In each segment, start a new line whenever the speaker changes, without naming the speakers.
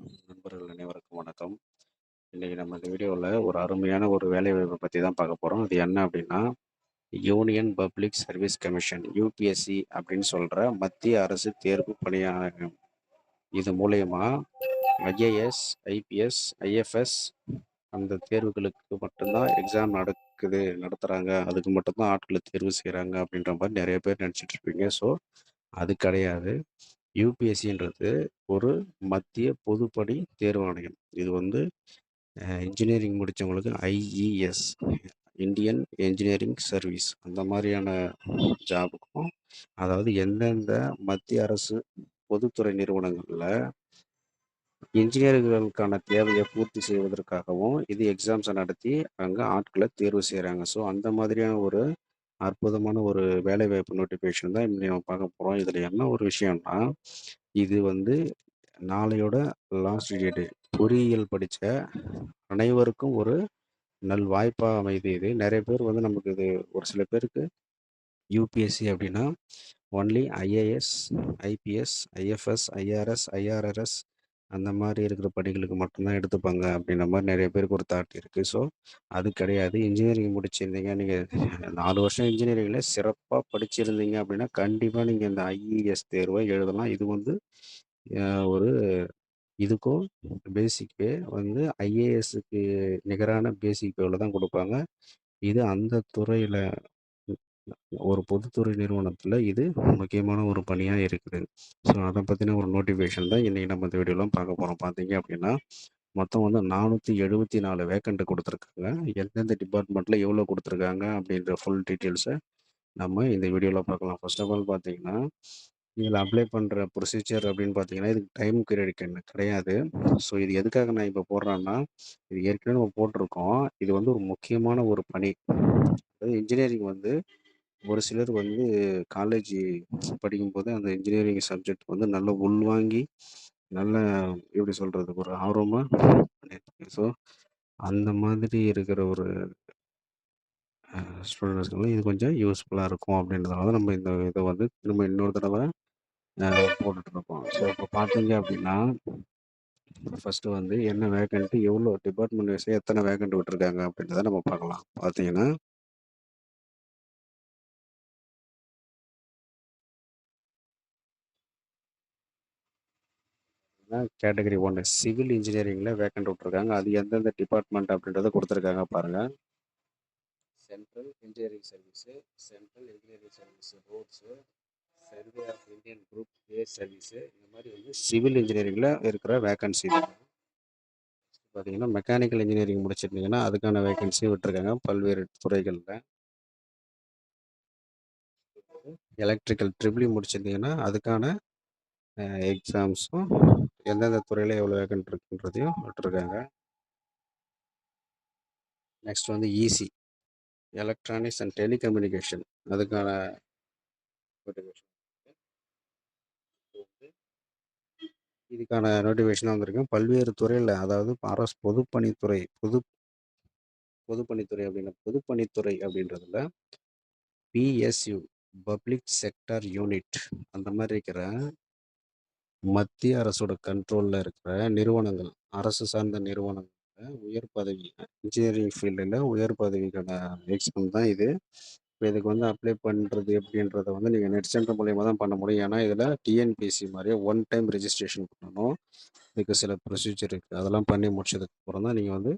நண்பர்கள் அனைவருக்கும் வணக்கம். இன்னைக்கு நம்ம இந்த வீடியோவில் ஒரு அருமையான ஒரு வேலைவாய்ப்பை பற்றி தான் பார்க்க போகிறோம். அது என்ன அப்படின்னா, union public service commission UPSC அப்படின்னு சொல்கிற மத்திய அரசு தேர்வு பணியாளர்கள். இது மூலயமா ஐஏஎஸ், ஐபிஎஸ், ஐஎஃப்எஸ் அந்த தேர்வுகளுக்கு மட்டும்தான் எக்ஸாம் நடத்துகிறாங்க, அதுக்கு மட்டும்தான் ஆட்களை தேர்வு செய்கிறாங்க அப்படின்ற மாதிரி நிறைய பேர் நினச்சிட்டு இருப்பீங்க. ஸோ அது கிடையாது. யூபிஎஸ்சின்றது ஒரு மத்திய பொதுப்பணி தேர்வாணையம். இது வந்து இன்ஜினியரிங் முடித்தவங்களுக்கு ஐஇஎஸ், இந்தியன் என்ஜினியரிங் சர்வீஸ், அந்த மாதிரியான ஜாபுக்கும், அதாவது எந்தெந்த மத்திய அரசு பொதுத்துறை நிறுவனங்களில் இன்ஜினியர்களுக்கான தேவையை பூர்த்தி செய்வதற்காகவும் இது எக்ஸாம்ஸை நடத்தி அங்கே ஆட்களை தேர்வு செய்கிறாங்க. ஸோ அந்த மாதிரியான ஒரு அற்புதமான ஒரு வேலைவாய்ப்பு நோட்டிஃபிகேஷன் தான் இன்னைக்கு நம்ம பார்க்க போகிறோம். இதில் என்ன ஒரு விஷயம்னா, இது வந்து நாளையோட லாஸ்ட் டேட்டு. பொறியியல் படித்த அனைவருக்கும் ஒரு நல் வாய்ப்பாக அமையுது இது. நிறைய பேர் வந்து நமக்கு இது ஒரு சில பேருக்கு யூபிஎஸ்சி அப்படின்னா only IAS, IPS, IFS, IRS, IRRS அந்த மாதிரி இருக்கிற பணிகளுக்கு மட்டும்தான் எடுத்துப்பாங்க அப்படின்ற மாதிரி நிறைய பேருக்கு ஒரு தாட் இருக்குது. ஸோ அது கிடையாது. இன்ஜினியரிங் முடிச்சிருந்தீங்க, நீங்கள் 4 வருஷம் இன்ஜினியரிங்கில் சிறப்பாக படிச்சிருந்தீங்க அப்படின்னா கண்டிப்பாக நீங்கள் இந்த ஐஇஎஸ் தேர்வை எழுதலாம். இது வந்து ஒரு இதுக்கும் பேசிக் பே வந்து ஐஏஎஸ்க்கு நிகரான பேசிக் பேவில் தான் கொடுப்பாங்க. இது அந்த துறையில் ஒரு பொதுத்துறை நிறுவனத்தில் இது முக்கியமான ஒரு பணியாக இருக்குது. ஸோ அதை பற்றின ஒரு நோட்டிஃபிகேஷன் தான் இன்றைக்கி நம்ம இந்த வீடியோலாம் பார்க்க போகிறோம். பார்த்தீங்க அப்படின்னா மொத்தம் வந்து 474 வேக்கண்ட் கொடுத்துருக்காங்க. எந்தெந்த டிபார்ட்மெண்ட்டில் எவ்வளோ கொடுத்துருக்காங்க அப்படின்ற ஃபுல் டீட்டெயில்ஸை நம்ம இந்த வீடியோவில் பார்க்கலாம். ஃபர்ஸ்ட் ஆஃப் ஆல் பார்த்தீங்கன்னா, இதில் அப்ளை பண்ணுற ப்ரொசீஜர் அப்படின்னு பார்த்தீங்கன்னா, இதுக்கு டைம் பீரியட் கிடையாது. ஸோ இது எதுக்காக நான் இப்போ போடுறேன்னா, இது ஏற்கனவே நம்ம போட்டிருக்கோம். இது வந்து ஒரு முக்கியமான ஒரு பணி. அதாவது இன்ஜினியரிங் வந்து ஒரு சிலர் வந்து காலேஜ் படிக்கும்போது அந்த இன்ஜினியரிங் சப்ஜெக்ட் வந்து நல்லா உள்வாங்கி, நல்ல எப்படி சொல்கிறது, ஒரு ஆர்வமாக பண்ணியிருப்பாங்க. ஸோ அந்த மாதிரி இருக்கிற ஒரு ஸ்டூடெண்ட்ஸ்க்கு இது கொஞ்சம் யூஸ்ஃபுல்லாக இருக்கும் அப்படின்றதுனால தான் நம்ம இந்த இதை வந்து திரும்ப இன்னொரு தடவை போட்டுட்ருக்கோம். ஸோ இப்போ பார்த்தீங்க அப்படின்னா, ஃபஸ்ட்டு வந்து என்ன வேக்கண்ட்டு, எவ்வளோ டிபார்ட்மெண்ட் வைஸாக எத்தனை வேக்கண்ட் விட்டுருக்காங்க அப்படின்றத நம்ம பார்க்கலாம். பார்த்தீங்கன்னா, கேட்டகரி 1 சிவில் இன்ஜினியரிங்கில் வேக்கண்ட் விட்டுருக்காங்க. அது எந்தெந்த டிபார்ட்மெண்ட் அப்படின்றத கொடுத்துருக்காங்க பாருங்கள். Central engineering service, central engineering service roads, survey of Indian group A service, இந்த மாதிரி வந்து சிவில் இன்ஜினியரிங்கில் இருக்கிற வேக்கன்சி. பார்த்தீங்கன்னா மெக்கானிக்கல் இன்ஜினியரிங் முடிச்சிருந்தீங்கன்னா அதுக்கான வேக்கன்சி விட்டுருக்காங்க பல்வேறு துறைகளில். எலக்ட்ரிக்கல் ட்ரிபிள் முடிச்சிருந்தீங்கன்னா அதுக்கான எக்ஸாம்ஸும் எந்தெந்த துறையில் எவ்வளோ வேக்கன்ட் இருக்குன்றதையும் விட்டுருக்காங்க. நெக்ஸ்ட் வந்து இசி எலக்ட்ரானிக்ஸ் அண்ட் டெலிகம்யூனிகேஷன் அதுக்கான நோட்டிஃபிகேஷன். இதுக்கான நோட்டிஃபிகேஷனாக வந்திருக்கு பல்வேறு துறையில். அதாவது அரசு பொதுப்பணித்துறை அப்படின்னா பொதுப்பணித்துறை அப்படின்றதுல பிஎஸ்யூ பப்ளிக் செக்டர் யூனிட் அந்த மாதிரி இருக்கிற மத்திய அரசோட கண்ட்ரோலில் இருக்கிற நிறுவனங்கள், அரசு சார்ந்த நிறுவனங்கள் உயர் பதவி இன்ஜினியரிங் ஃபீல்டில் உயர் பதவிக்கான எக்ஸாம் தான் இது. இப்போ இதுக்கு வந்து அப்ளை பண்ணுறது எப்படின்றத வந்து நீங்கள் நெட் சென்டர் மூலயமா தான் பண்ண முடியும். ஏன்னா இதில் டிஎன்பிஎஸ்சி மாதிரியே ஒன் டைம் ரெஜிஸ்ட்ரேஷன் பண்ணணும். இதுக்கு சில ப்ரொசீஜர் இருக்குது. அதெல்லாம் பண்ணி முடிச்சதுக்கு அப்புறம் தான் நீங்கள் வந்து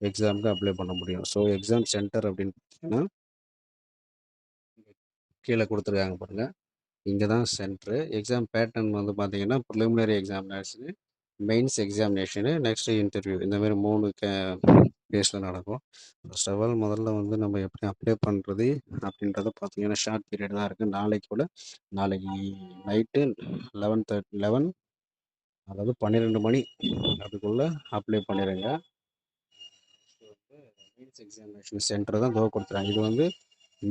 எக்ஸாமுக்கு அப்ளை பண்ண முடியும். ஸோ எக்ஸாம் சென்டர் அப்படின்னு பார்த்தீங்கன்னா கீழே கொடுத்துருக்காங்க பாருங்கள். இங்கே தான் சென்ட்ரு. எக்ஸாம் பேட்டர்ன் வந்து பார்த்தீங்கன்னா preliminary examination, mains examination, next interview, இந்த மாதிரி 3 ஃபேஸில் நடக்கும். ஃபர்ஸ்ட் ஆஃப் ஆல் முதல்ல வந்து நம்ம எப்படி அப்ளை பண்ணுறது அப்படின்றத பார்த்தீங்கன்னா ஷார்ட் பீரியட் தான் இருக்குது. நாளைக்கு நைட்டு 11 அதாவது 12 மணி அதுக்குள்ளே அப்ளை பண்ணிடுங்க. மெயின்ஸ் எக்ஸாமினேஷன் சென்டர் தான் கொடுத்துறாங்க. இது வந்து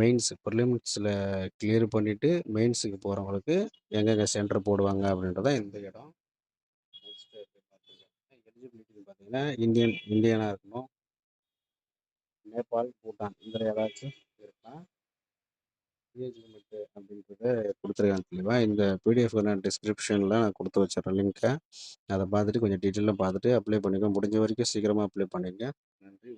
மெயின்ஸ் ப்ரிலிம்ஸில் கிளியர் பண்ணிவிட்டு மெயின்ஸுக்கு போகிறவங்களுக்கு எங்கெங்கே சென்டர் போடுவாங்க அப்படின்றதான் இந்த இடம். நெக்ஸ்ட்டு பார்த்தீங்கன்னா எலிஜிபிலிட்டின்னு பார்த்தீங்கன்னா இந்தியனாக இருக்கணும். நேபாள், பூட்டான் இதில் ஏதாச்சும் இருக்கா? ஏஜ் லிமிட்டு அப்படின்றத குடுத்துருக்காங்க தெளிவா. இந்த பிடிஎஃப் நான் டிஸ்கிரிப்ஷன்ல நான் குடுத்து வச்சுர்றேன் லிங்க்க. அத பார்த்துட்டு கொஞ்சம் டீட்டெயிலா பார்த்துட்டு அப்ளை பண்ணிக்கோங்க. முடிஞ்ச வரைக்கும் சீக்கிரமா அப்ளை பண்ணிடுங்க. நன்றி.